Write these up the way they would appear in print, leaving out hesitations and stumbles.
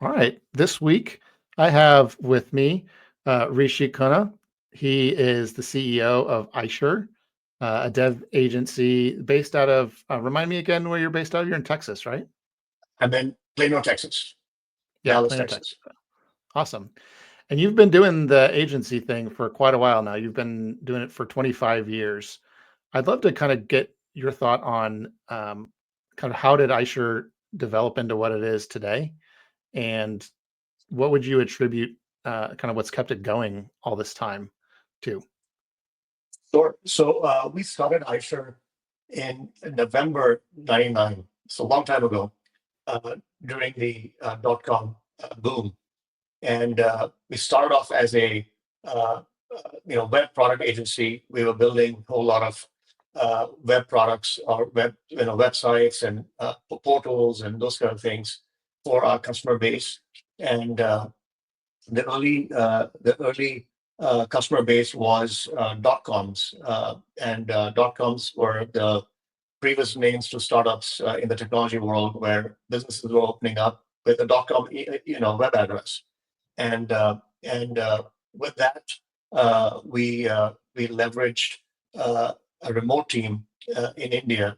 All right. This week, I have with me Rishi Khanna. He is the CEO of ISHIR, a dev agency based out of, remind me again where you're based out of. You're in Texas, right? I'm in Plano, Texas, Yeah, Dallas, Plano, Texas. Texas. Awesome. And you've been doing the agency thing for quite a while now. You've been doing it for 25 years. I'd love to kind of get your thought on kind of how did ISHIR develop into what it is today? And what would you attribute, kind of what's kept it going all this time to? Sure. So we started iShare in November '99, so a long time ago, during the dot-com boom. And we started off as a web product agency. We were building a whole lot of web products or websites and portals and those kind of things for our customer base. And the early customer base was dot coms, and dot coms were the previous names to startups in the technology world, where businesses were opening up with a dot com, web address. And with that, we leveraged a remote team in India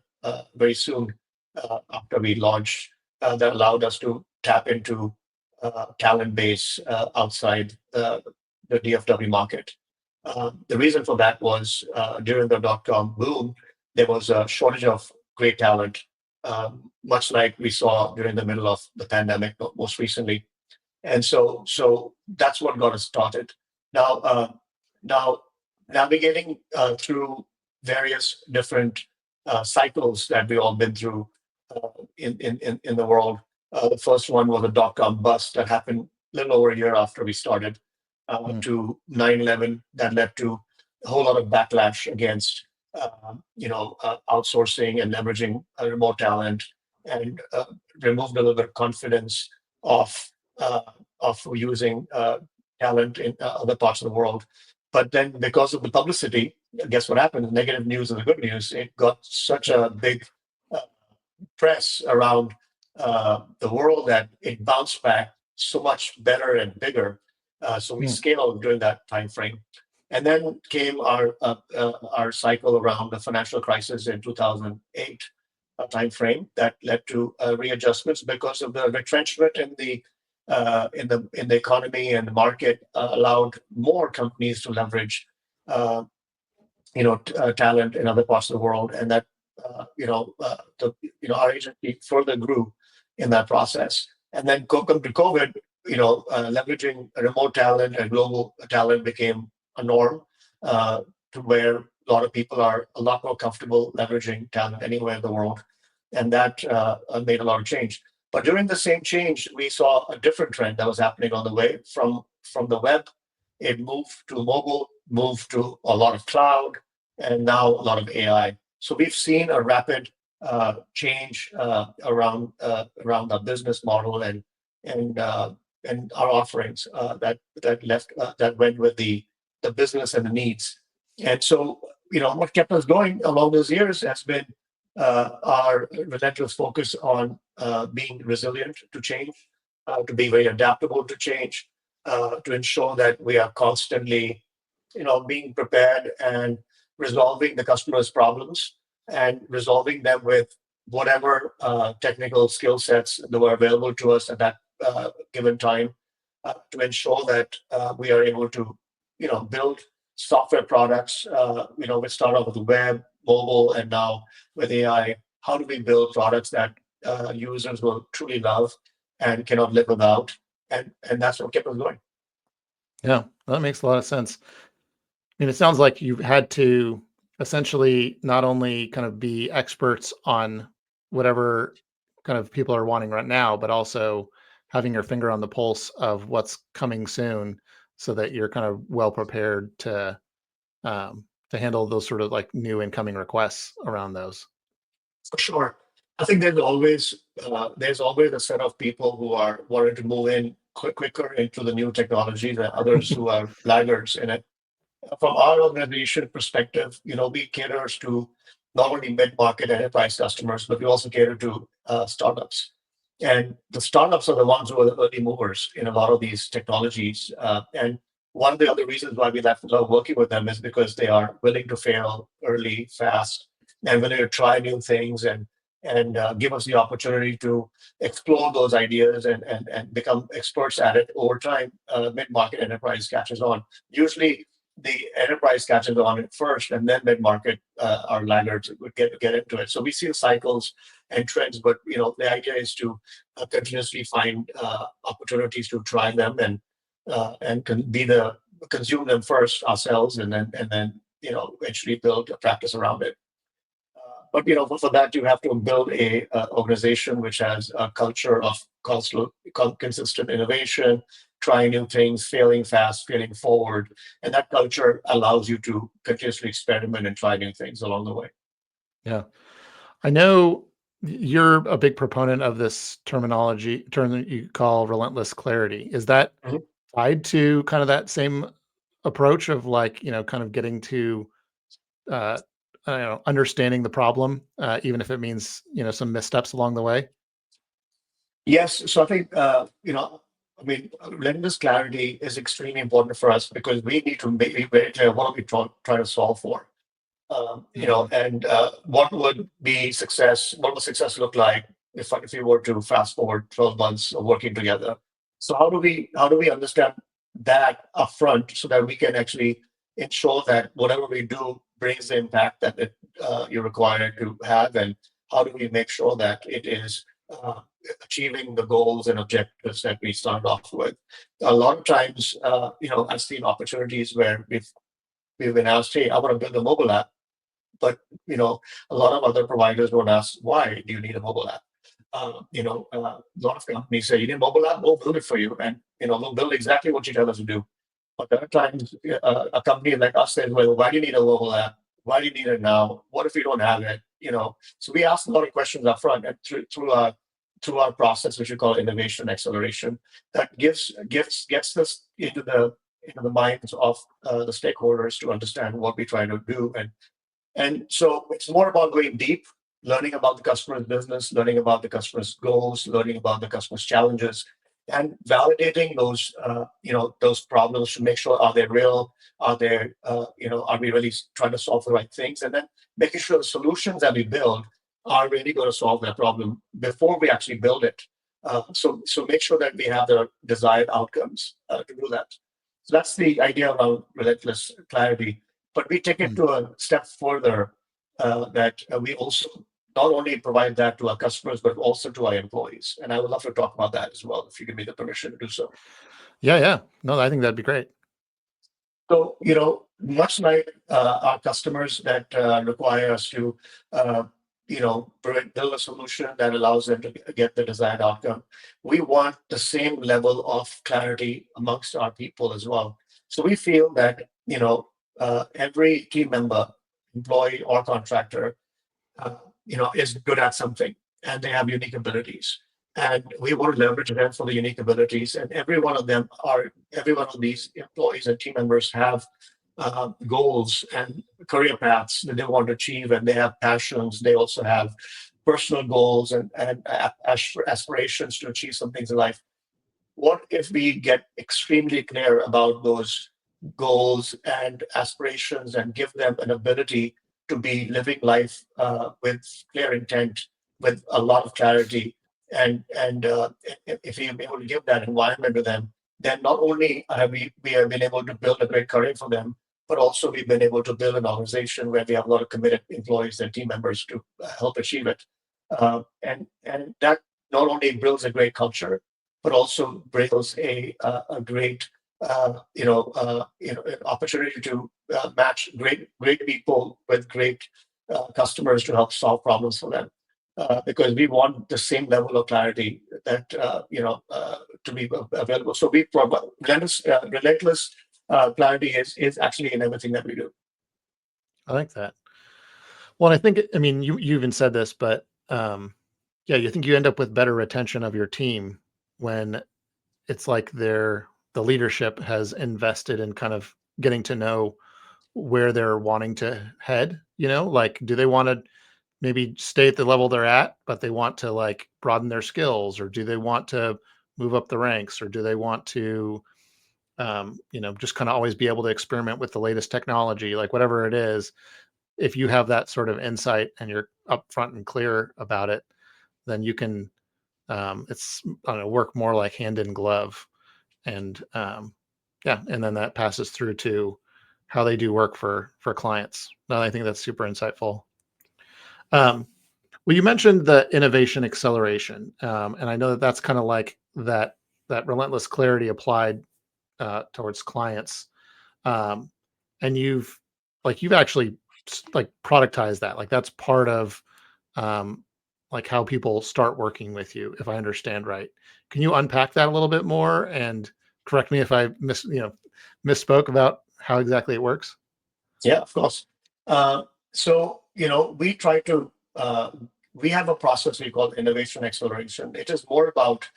very soon after we launched, that allowed us to tap into talent base outside the DFW market. The reason for that was during the dot-com boom, there was a shortage of great talent, much like we saw during the middle of the pandemic most recently. And so that's what got us started. Now, navigating through various different cycles that we all been through in the world. The first one was a dot-com bust that happened a little over a year after we started, Mm, to 9/11, that led to a whole lot of backlash against outsourcing and leveraging remote talent, and removed a little bit of confidence of uh, of using talent in other parts of the world. But then, because of the publicity, guess what happened? The negative news and the good news. It got such a big uh, press around the world that it bounced back so much better and bigger. So we mm, scaled during that time frame. And then came our cycle around the financial crisis in 2008 time frame that led to readjustments because of the retrenchment in the economy, and the market allowed more companies to leverage talent in other parts of the world, and that our agency further grew in that process. And then come to COVID, leveraging remote talent and global talent became a norm, to where a lot of people are a lot more comfortable leveraging talent anywhere in the world, and that made a lot of change. But during the same change, we saw a different trend that was happening on the way from the web. It moved to mobile, moved to a lot of cloud, and now a lot of AI. So we've seen a rapid change around our business model, and our offerings that went with the business and the needs. And so, what kept us going along those years has been our relentless focus on being resilient to change, to be very adaptable to change, to ensure that we are constantly, being prepared and resolving the customer's problems, and resolving them with whatever technical skill sets that were available to us at that given time, to ensure that we are able to, build software products. We start off with the web, mobile, and now with AI. How do we build products that users will truly love and cannot live without? And that's what kept us going. yeah, that makes a lot of sense. I mean, it sounds like you've had to essentially not only kind of be experts on whatever kind of people are wanting right now, but also having your finger on the pulse of what's coming soon so that you're kind of well prepared to handle those sort of like new incoming requests around those. For sure. I think there's always a set of people who are wanting to move in quicker into the new technologies, and others who are laggards in it. From our organization perspective, we cater to not only mid-market enterprise customers, but we also cater to startups. And the startups are the ones who are the early movers in a lot of these technologies. And one of the other reasons why we love working with them is because they are willing to fail early, fast, and willing to try new things and give us the opportunity to explore those ideas and become experts at it over time. Mid-market enterprise catches on. Usually, the enterprise catches on it first, and then mid-market our laggards would get into it. So we see the cycles and trends, but the idea is to continuously find opportunities to try them and consume them first ourselves, and then eventually build a practice around it. But for that you have to build a organization which has a culture of consistent innovation, trying new things, failing fast, failing forward, and that culture allows you to continuously experiment and try new things along the way. Yeah. I know you're a big proponent of this term that you call relentless clarity. Is that Mhm. tied to kind of that same approach of like, kind of getting to uh I don't know, understanding the problem, even if it means, some missteps along the way? Yes, so I think I mean, relentless clarity is extremely important for us because we need to be very clear what are we trying to solve for. Mhm. And what would be success? What would success look like if we were to fast forward 12 months of working together? So how do we understand that upfront so that we can actually ensure that whatever we do brings the impact that you're required to have, and how do we make sure that it is achieving the goals and objectives that we started off with? A lot of times, I've seen opportunities where we've been asked, "Hey, I want to build a mobile app." But a lot of other providers won't ask, why do you need a mobile app? A lot of companies say, you need a mobile app, we'll build it for you, and we'll build exactly what you tell us to do. But there are times a company like us says, well, why do you need a mobile app? Why do you need it now? What if we don't have it? So we ask a lot of questions up front, and through our process, which we call innovation acceleration, that gets us into the minds of the stakeholders to understand what we try to do. And so it's more about going deep, learning about the customer's business, learning about the customer's goals, learning about the customer's challenges, and validating those problems to make sure, are they real? Are we really trying to solve the right things? And then making sure the solutions that we build are really going to solve that problem before we actually build it. So make sure that we have the desired outcomes to do that. So that's the idea around relentless clarity. But we take it Mm. to a step further, that we also not only provide that to our customers, but also to our employees. And I would love to talk about that as well, if you give me the permission to do so. Yeah, yeah. No, I think that'd be great. So, much like our customers that require us to, build a solution that allows them to get the desired outcome, we want the same level of clarity amongst our people as well. So we feel that, every team member, employee or contractor, uh, is good at something and they have unique abilities. And we want to leverage them for the unique abilities. And every one of these employees and team members have goals and career paths that they want to achieve, and they have passions. They also have personal goals and aspirations to achieve some things in life. What if we get extremely clear about those goals and aspirations and give them an ability to be living life with clear intent, with a lot of clarity, and if we are able to give that environment to them, then not only have we have been able to build a great career for them, but also we've been able to build an organization where we have a lot of committed employees and team members to help achieve it. And that not only builds a great culture, but also brings a great an opportunity to match great people with great customers to help solve problems for them. Because we want the same level of clarity that to be available. So we provide relentless clarity is actually in everything that we do. I like that. Well, I think, I mean, you even said this, but yeah, you think you end up with better retention of your team when it's like the leadership has invested in kind of getting to know where they're wanting to head, like, do they want to maybe stay at the level they're at, but they want to like broaden their skills, or do they want to move up the ranks, or do they want to, just kind of always be able to experiment with the latest technology, like whatever it is. If you have that sort of insight and you're upfront and clear about it, then you can, I don't know, work more like hand in glove. And yeah, and then that passes through to how they do work for clients. No, I think that's super insightful. Um, well, you mentioned the innovation acceleration, and I know that that's kind of like that relentless clarity applied towards clients. Um, and you've actually like productized that. Like that's part of um, like how people start working with you, if I understand right. Can you unpack that a little bit more and correct me if I misspoke about how exactly it works? Yeah, of course. So, we try to, we have a process we call innovation acceleration. It is more about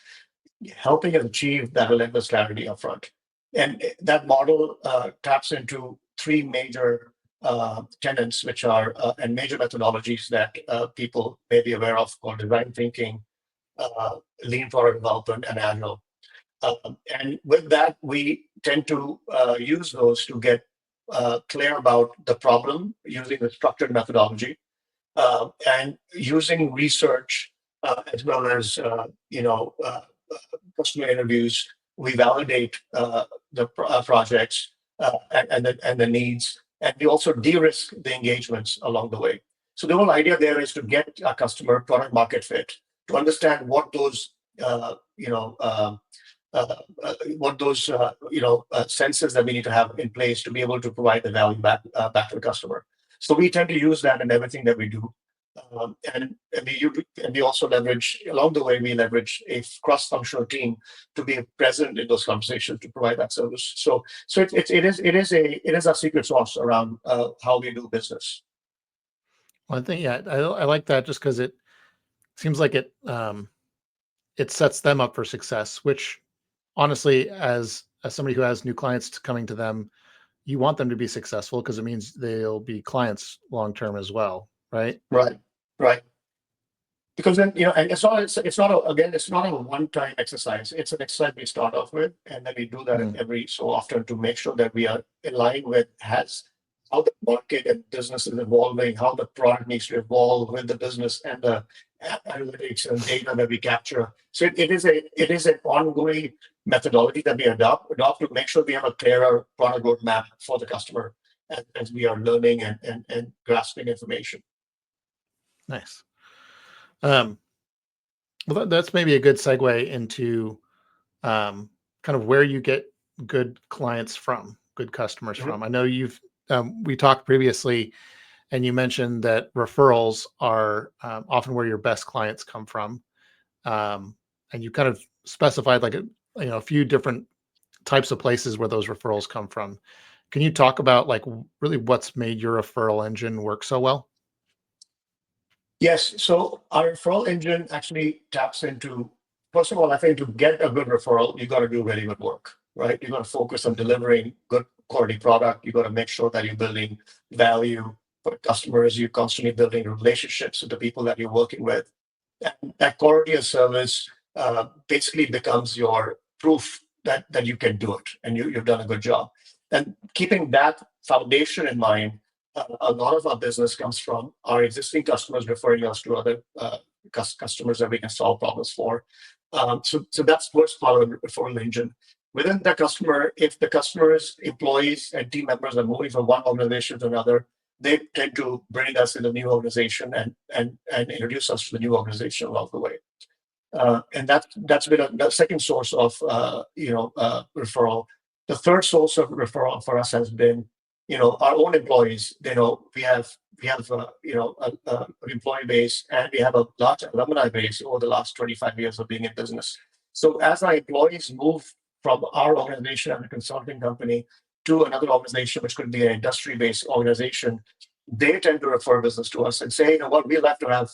helping us achieve that relentless clarity upfront. And that model taps into three major tenets, which are, and major methodologies that people may be aware of, called design thinking, lean product development, and agile. And with that, we tend to use those to get clear about the problem using the structured methodology, and using research, as well as customer interviews. We validate the projects, and the needs, and we also de-risk the engagements along the way. So the whole idea there is to get a customer product market fit, to understand what those senses that we need to have in place to be able to provide the value back to the customer. So we tend to use that in everything that we do. And we also leverage along the way. We leverage a cross-functional team to be present in those conversations to provide that service. So it is a secret sauce around how we do business. Well, I think yeah, I like that just because it seems like it sets them up for success. Which honestly, as somebody who has new clients coming to them, you want them to be successful because it means they'll be clients long term as well, right? Right, right. Because then, and it's not a one-time exercise. It's an exercise we start off with, and then we do that Mm. every so often to make sure that we are in line with has how the market and business is evolving, how the product needs to evolve with the business and the analytics and data that we capture. So it is an ongoing methodology that we adopt to make sure we have a clearer product roadmap for the customer as we are learning and grasping information. Nice. Um, well, that's maybe a good segue into kind of where you get good clients from, good customers Mhm. from. I know we talked previously, and you mentioned that referrals are often where your best clients come from. And you kind of specified like a few different types of places where those referrals come from. Can you talk about like really what's made your referral engine work so well? Yes. So our referral engine actually taps into, first of all, I think to get a good referral, you got to do really good work, right? You got to focus on Mhm. delivering good quality product. You got to make sure that you're building value for customers. You're constantly building relationships with the people that you're working with. And that quality of service basically becomes your proof that you can do it and you've done a good job. And keeping that foundation in mind, a lot of our business comes from our existing customers referring us to other customers that we can solve problems for. So that's first part of the referral engine. Within the customer, if the customer's employees and team members are moving from one organization to another, they tend to bring us in the new organization and introduce us to the new organization along the way. And that's been the second source of referral. The third source of referral for us has been our own employees. We have an employee base, and we have a large alumni base over the last 25 years of being in business. So as our employees move from our organization as a consulting company to another organization, which could be an industry-based organization, they tend to refer business to us and say, what, we'd like to have,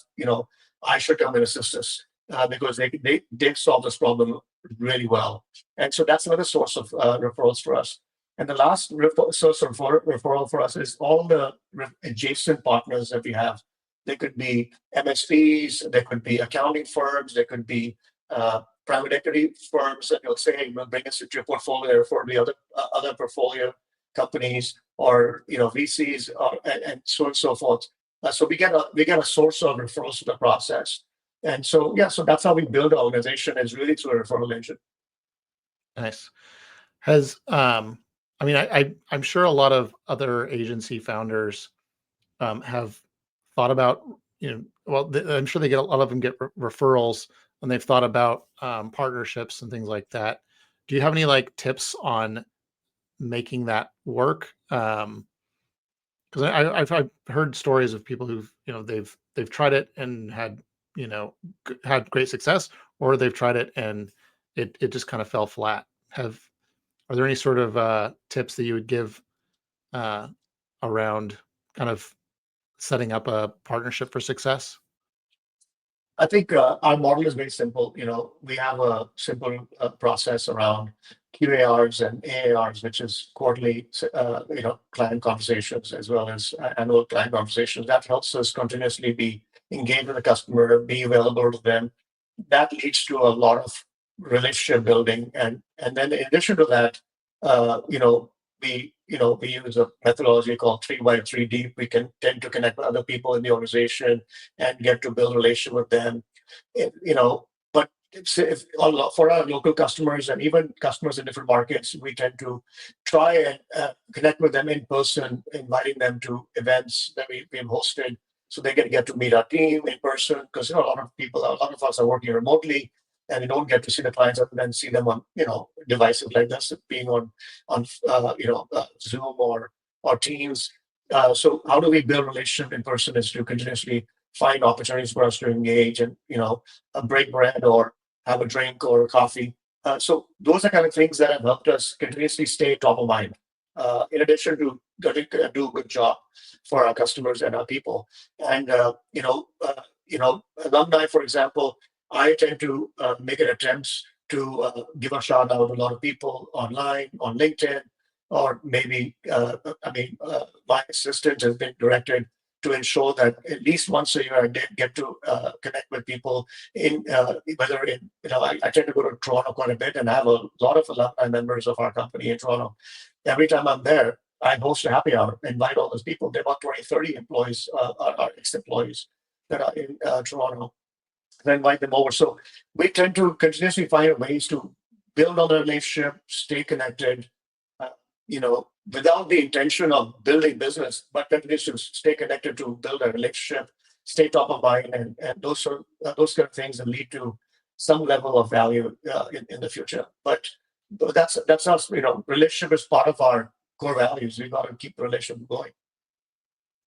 ISHIR come and assist us because they solve this problem really well. And so that's another source of referrals for us. And the last source of referral for us is all the adjacent partners that we have. They could be MSPs, there could be accounting firms, there could be private equity firms that will say, hey, bring us into your portfolio for the other portfolio companies, or VCs, and so on and so forth. So we get a source of referrals to the process, and so yeah, so that's how we build our organization, is really through a referral engine. Nice. Has I mean, I'm sure a lot of other agency founders have thought about, well, I'm sure they get a lot of them get referrals, and they've thought about partnerships and things like that. Do you have any like tips on making that work? Because I've heard stories of people who've, they've tried it and had, had great success, or they've tried it and it just kind of fell flat. Have Are there any sort of tips that you would give uh, around kind of setting up a partnership for success? I think our model is very simple. We have a simple process around QARs and AARs, which is quarterly, client conversations, as well as annual client conversations. That helps us continuously be engaged with the customer, be available to them. That leads to a lot of relationship building, and then in addition to that, we use a methodology called 3 by 3 deep. We can tend to connect with other people in the organization and get to build a relationship with them. But for our local customers and even customers in different markets, we tend to try and connect with them in person, inviting them to events that we've hosted, so they get to meet our team in person. Because a lot of us are working remotely, and we don't get to see the clients other than see them on devices like this, being on Zoom or Teams. So how do we build relationship in person is to continuously find opportunities for us to engage and break bread or have a drink or a coffee. So those are kind of things that have helped us continuously stay top of mind. In addition to do a good job for our customers and our people, and alumni, for example, I tend to make an attempt to give a shout out to a lot of people online on LinkedIn, or maybe my assistant has been directed to ensure that at least once a year I get to connect with people in whether in I tend to go to Toronto quite a bit, and I have a lot of alumni members of our company in Toronto. Every time I'm there, I host a happy hour, invite all those people. There are about 20, 30 employees, our ex-employees that are in Toronto, and invite them over. So we tend to continuously find ways to build on the relationship, stay connected, uh, without the intention of building business, but continues to stay connected to build a relationship, stay top of mind, and those kind of things that lead to some level of value in the future. But that's us. Relationship is part of our core values. We got to keep the relationship going.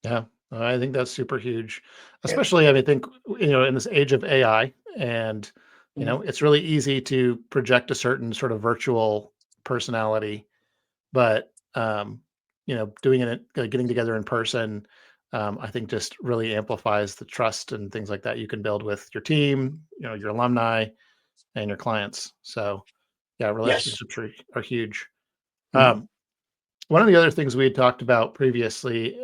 Yeah, I think that's super huge, Yeah. especially I think in this age of AI, and Mhm. it's really easy to project a certain sort of virtual personality, but doing it, getting together in person, I think just really amplifies the trust and things like that you can build with your team, your alumni, and your clients. So yeah, Yes. relationships are huge. Mhm. Um, One of the other things we had talked about previously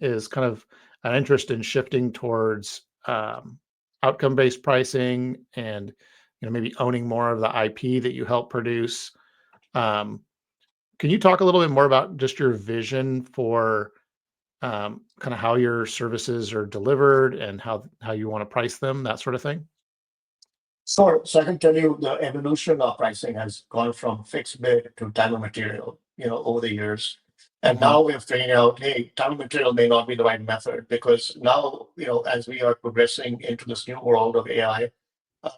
is kind of an interest in shifting towards outcome-based pricing, and maybe owning more of the IP that you help produce. Um, can you talk a little bit more about just your vision for kind of how your services are delivered and how you want to price them, that sort of thing? Sure. So I can tell you the evolution of pricing has gone from fixed bid to time and material, over the years. And Hmm. now we're figuring out, hey, time and material may not be the right method, because now, as we are progressing into this new world of AI, uh,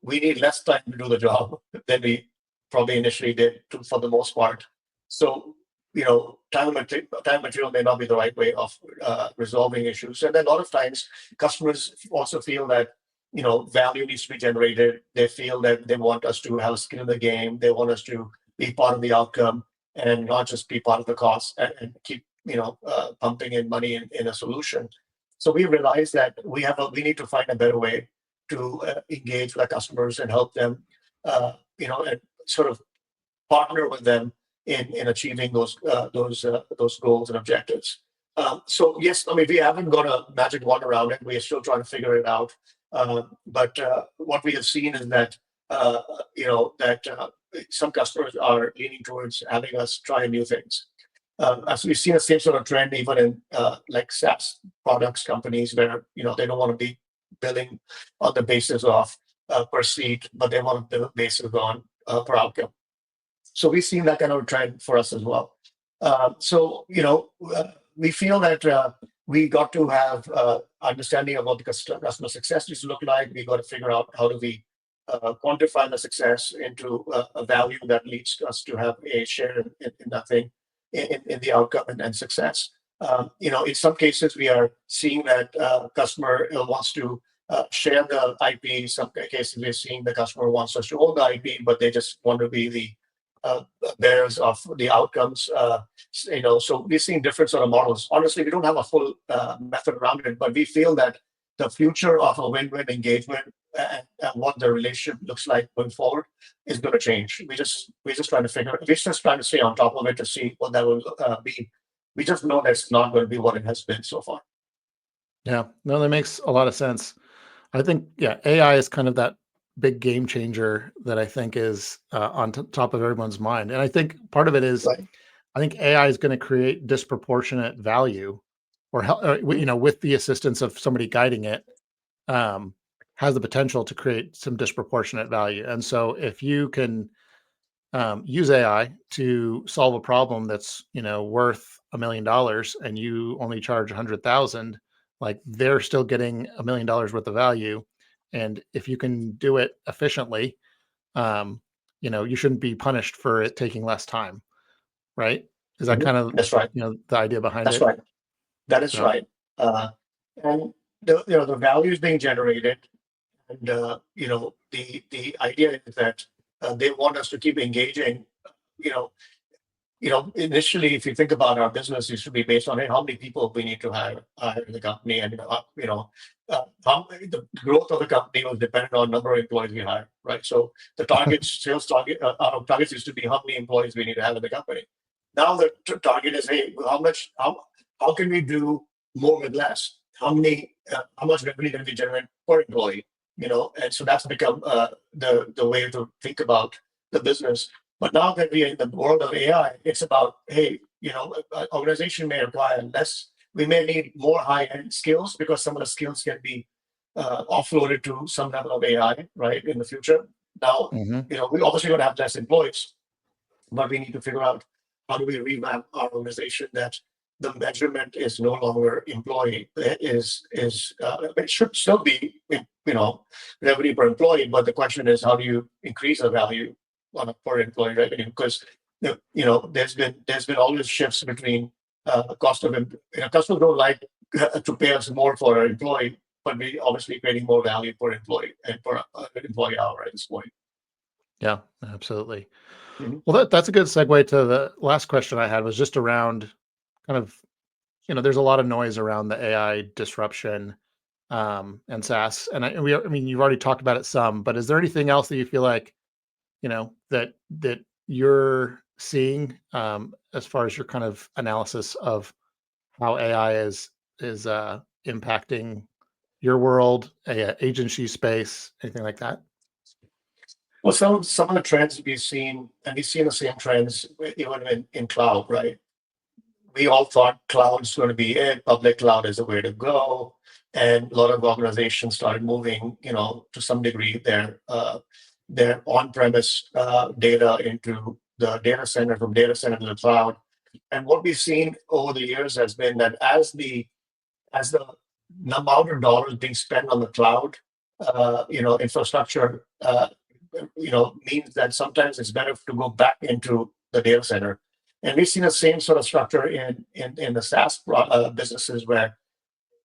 we need less time to do the job than we probably initially did for the most part. So, time and material may not be the right way of resolving issues. And then a lot of times customers also feel that, value needs to be generated. They feel that they want us to have skin in the game. They want us to be part of the outcome and not just be part of the cost, and keep, pumping in money in a solution. So we realized that we need to find a better way to engage with our customers and help them, and sort of partner with them in achieving those goals and objectives. So yes, I mean, we haven't got a magic wand around it. We are still trying to figure it out. But what we have seen is that uh, that some customers are leaning towards having us try new things. As we've seen the same sort of trend even in like SaaS products companies where they don't want to be billing on the basis of per seat, but they want to bill basis on per outcome. So we've seen that kind of trend for us as well. We feel that we got to have understanding of what the customer success needs to look like. We got to figure out how do we quantify the success into a value that leads us to have a share in that thing, in the outcome and success. In some cases, we are seeing that customer wants to share the IP. Some cases, we're seeing the customer wants us to own the IP, but they just want to be the uh, bearers of the outcomes. So we're seeing different sort of models. Honestly, we don't have a full method around it, but we feel that the future of a win-win engagement and what the relationship looks like going forward is going to change. We're just trying to figure. We're just trying to stay on top of it to see what that will be. We just know that's not going to be what it has been so far. Yeah, no, that makes a lot of sense. I think, yeah, AI is kind of that big game changer that I think is on top of everyone's mind. And I think part of it is, Right. I think AI is going to create disproportionate value, or, Mhm. with the assistance of somebody guiding it, um, has the potential to create some disproportionate value. And so if you can use AI to solve a problem that's worth $1 million and you only charge 100,000, like they're still getting $1 million worth of value. And if you can do it efficiently, you shouldn't be punished for it taking less time, right? Is that Mhm. kind of That's right. the idea behind That's it? right. That is So, right. And the value is being generated. And the idea is that they want us to keep engaging. You know, Initially, if you think about our business, it should be based on, hey, how many people we need to hire in the company, and the growth of the company was dependent on number of employees we hire, right? So the sales target, our targets used to be how many employees we need to have in the company. Now the target is, hey, how can we do more with less? How much revenue can we generate per employee? And so that's become the way to think about the business. But now that we are in the world of AI, it's about, hey, an organization may require less. We may need more high-end skills because some of the skills can be offloaded to some level of AI, right, in the future. Now, mhm. we obviously going to have less employees, but we need to figure out how do we revamp our organization that the measurement is no longer employee it should still be revenue per employee, but the question is how do you increase the value on a per employee revenue, because there's been always shifts between cost of customers don't like to pay us more for our employee, but we obviously creating more value per employee and per employee hour at this point. Yeah, absolutely. Mhm. Well, that's a good segue to the last question I had, was just around kind of, there's a lot of noise around the AI disruption, and SaaS. I mean, you've already talked about it some, but is there anything else that you feel like, that you're seeing, as far as your kind of analysis of how AI is impacting your world, agency space, anything like that? Well, some of the trends we've seen, and we've seen the same trends even in cloud, right? We all thought cloud's going to be it. Public cloud is the way to go, and a lot of organizations started moving, to some degree, their on-premise data into the data center, from data center to the cloud. And what we've seen over the years has been that as the amount of dollars being spent on the cloud, infrastructure, means that sometimes it's better to go back into the data center. And we've seen the same sort of structure in the SaaS businesses where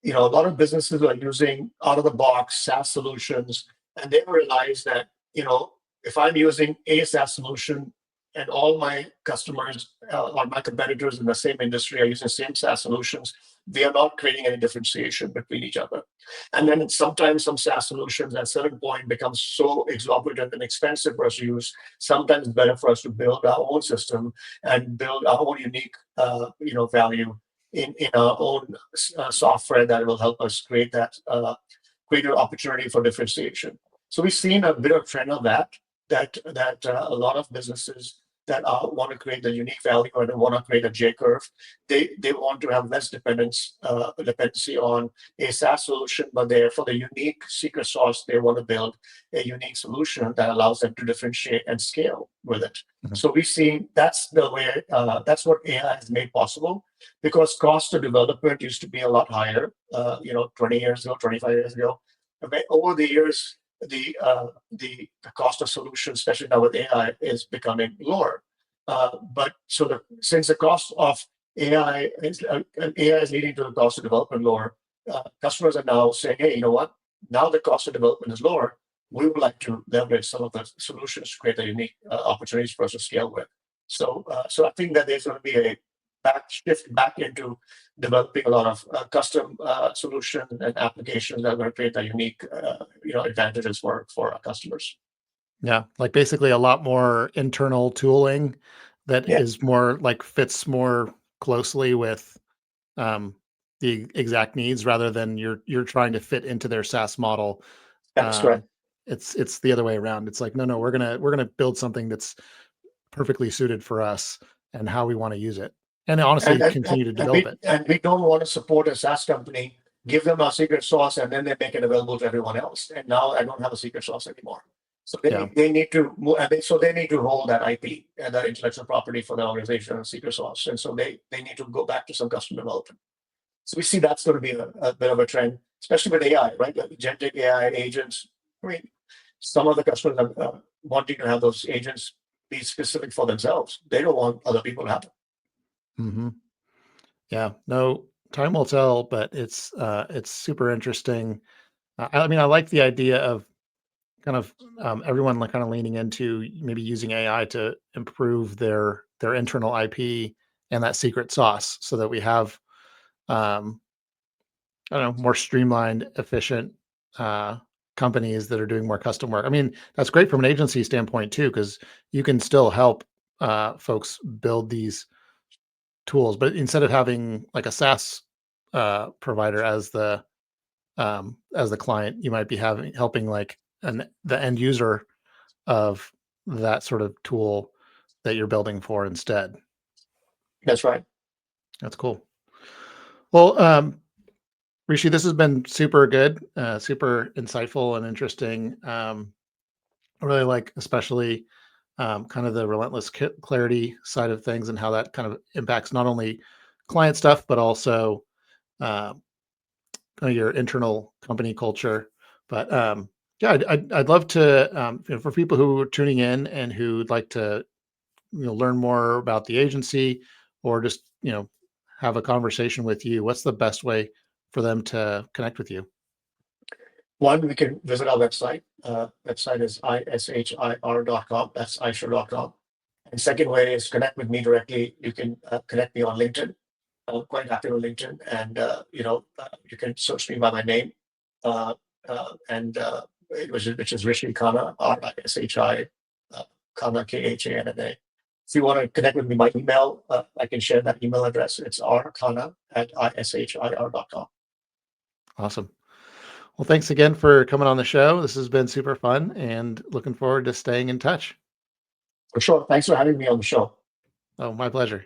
a lot of businesses are using out of the box SaaS solutions, and they realize that if I'm using a SaaS solution and all my customers or my competitors in the same industry are using the same SaaS solutions, they are not creating any differentiation between each other. And then sometimes some SaaS solutions at a certain point becomes so exorbitant and expensive for us to use. Sometimes it's better for us to build our own system and build our own unique, value in our own software that will help us create that greater opportunity for differentiation. So we've seen a bit of trend on that. A lot of businesses that want to create the unique value or they want to create a J curve, they want to have less dependency on a SaaS solution, but they for the unique secret sauce they want to build a unique solution that allows them to differentiate and scale with it. Mhm. So we've seen that's the way that's what AI has made possible because cost of development used to be a lot higher. 20 years ago, 25 years ago. But over the years, the cost of solutions, especially now with AI, is becoming lower. But since the cost of AI is leading to the cost of development lower, customers are now saying, hey, you know what? Now the cost of development is lower. We would like to leverage some of the solutions to create a unique opportunities for us to scale with. So I think that there's going to be a shift back into developing a lot of custom solutions and applications that are going to create a unique, advantages for our customers. Yeah, like basically a lot more internal tooling that Yeah, is more like fits more closely with um, the exact needs rather than you're trying to fit into their SaaS model. that's Um, correct. it's the other way around. It's like, no, no, we're gonna build something that's perfectly suited for us and how we want to use it, and And honestly, and, and, continue to and develop we it. and we don't want to support a SaaS company, give them our secret sauce, and then they make it available to everyone else. And now I don't have a secret sauce anymore. So Yeah. they need to move, so they need to hold that IP and that intellectual property for the organization and secret sauce. And so they need to go back to some custom development. So we see that's going to be a bit of a trend, especially with AI, right? Like agentic AI agents. I mean, some of the customers are wanting to have those agents be specific for themselves. They don't want other people to have them. Hmm. Yeah. No, time will tell, but it's super interesting. I mean, I like the idea of kind of everyone like kind of leaning into maybe using AI to improve their internal IP and that secret sauce, so that we have um, I don't know, more streamlined, efficient uh, companies that are doing more custom work. I mean, that's great from an agency standpoint too, because you can still help folks build these tools, but instead of having like a SaaS provider as the client, you might be having helping like the end user of that sort of tool that you're building for instead. That's right. That's cool. Well, Rishi, this has been super good, super insightful and interesting. I really like, especially kind of the relentless clarity side of things and how that kind of impacts not only client stuff, but also uh, kind of your internal company culture. But yeah, I'd love to, for people who are tuning in and who'd like to, learn more about the agency or just, have a conversation with you. What's the best way for them to connect with you? One, we can visit our website. Website is ishir.com. That's ishir.com. And second way is connect with me directly. You can connect me on LinkedIn. I'm quite active on LinkedIn, and you can search me by my name, uh, and which is Rishi Khanna, Rishi, Khanna, Khanna. If you want to connect with me by email, I can share that email address. It's rkhanna@ishir.com. Awesome. Well, thanks again for coming on the show. This has been super fun and looking forward to staying in touch. For sure. Thanks for having me on the show. Oh, my pleasure.